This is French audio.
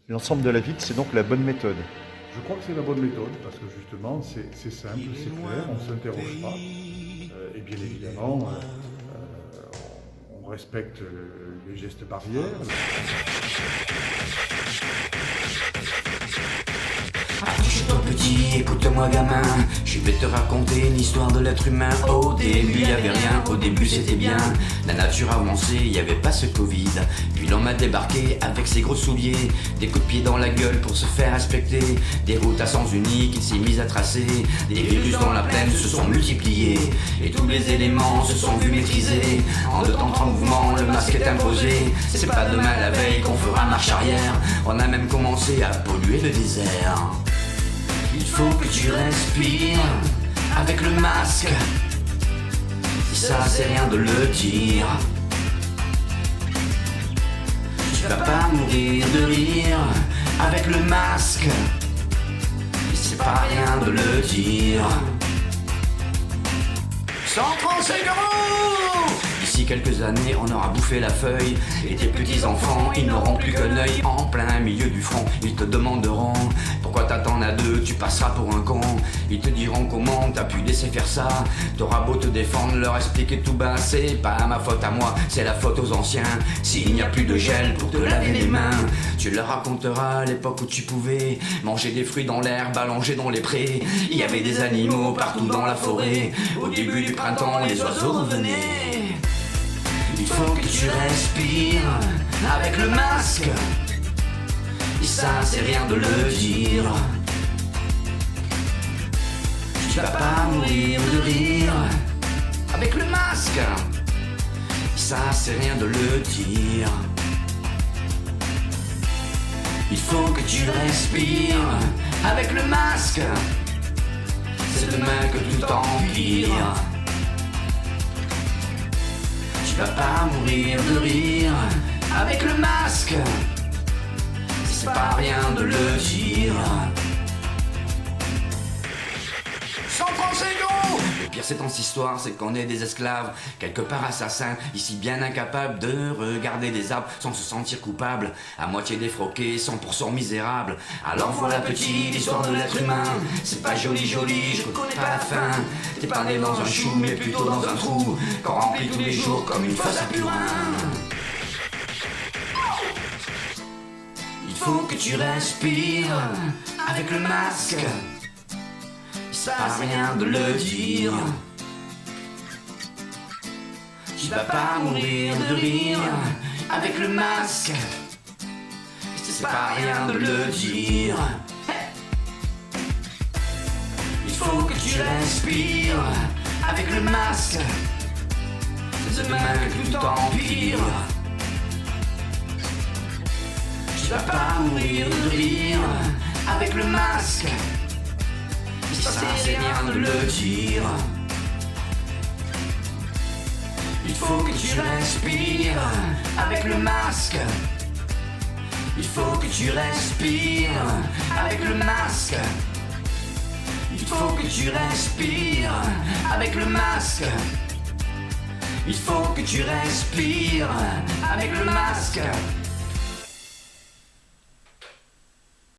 L'ensemble de la ville, c'est donc la bonne méthode. Je crois que c'est la bonne méthode parce que justement c'est simple, c'est clair, on ne s'interroge pas. Et bien évidemment, on respecte les gestes barrières. Touche-toi petit, écoute-moi gamin, je vais te raconter l'histoire de l'être humain. Au début y'avait rien, au début c'était bien. La nature a avancé, y'avait pas ce Covid. Puis l'homme a débarqué avec ses gros souliers, des coups de pied dans la gueule pour se faire respecter. Des routes à sens unique, il s'est mis à tracer. Des virus dans la plaine se sont multipliés, et tous les éléments se sont vus maîtrisés. En 2 temps 3 mouvements, le masque est imposé. C'est pas demain la veille qu'on fera marche arrière. On a même commencé à polluer le désert. Il faut que tu respires avec le masque. Ça c'est rien de le dire. Tu vas pas mourir de rire avec le masque. C'est pas rien de le dire. 135 euros! D'ici quelques années, on aura bouffé la feuille. Et tes petits-enfants, ils n'auront plus qu'un œil en plein milieu du front. Ils te demanderont pourquoi t'attends à 2, tu passeras pour un con. Ils te diront comment t'as pu laisser faire ça. T'auras beau te défendre, leur expliquer tout bas. C'est pas ma faute à moi, c'est la faute aux anciens. S'il n'y a plus de gel pour te laver les mains, tu leur raconteras l'époque où tu pouvais manger des fruits dans l'herbe, allonger dans les prés. Il y avait des animaux partout dans la forêt. Au début du printemps, les oiseaux revenaient. Il faut que tu respires avec le masque. Et ça c'est rien de le dire. Tu vas pas mourir de rire avec le masque. Et ça c'est rien de le dire. Il faut que tu respires avec le masque. C'est demain que tout empire. Tu vas pas mourir de rire avec le masque. C'est pas rien de le dire. 135 euros! Le pire c'est dans cette histoire, c'est qu'on est des esclaves, quelque part assassins, ici bien incapables de regarder des arbres sans se sentir coupables, à moitié défroqués, 100% misérables. Alors voilà petit, l'histoire de l'être humain, c'est pas joli joli, je connais pas la fin. T'es pas né dans un chou, mais plutôt dans un trou, qu'on remplit tous les jours comme une fosse à purin. Il faut que tu respires avec le masque. Ça sert rien de le dire. Tu vas pas mourir de rire avec le masque. C'est pas rien de le dire. Il faut que tu respires avec le masque. C'est demain que tout empire. Tu vas pas mourir de rire avec le masque. Ça c'est rien de le dire. Il faut que tu respires avec le masque. Il faut que tu respires avec le masque. Il faut que tu respires avec le masque. Il faut que tu respires avec le masque.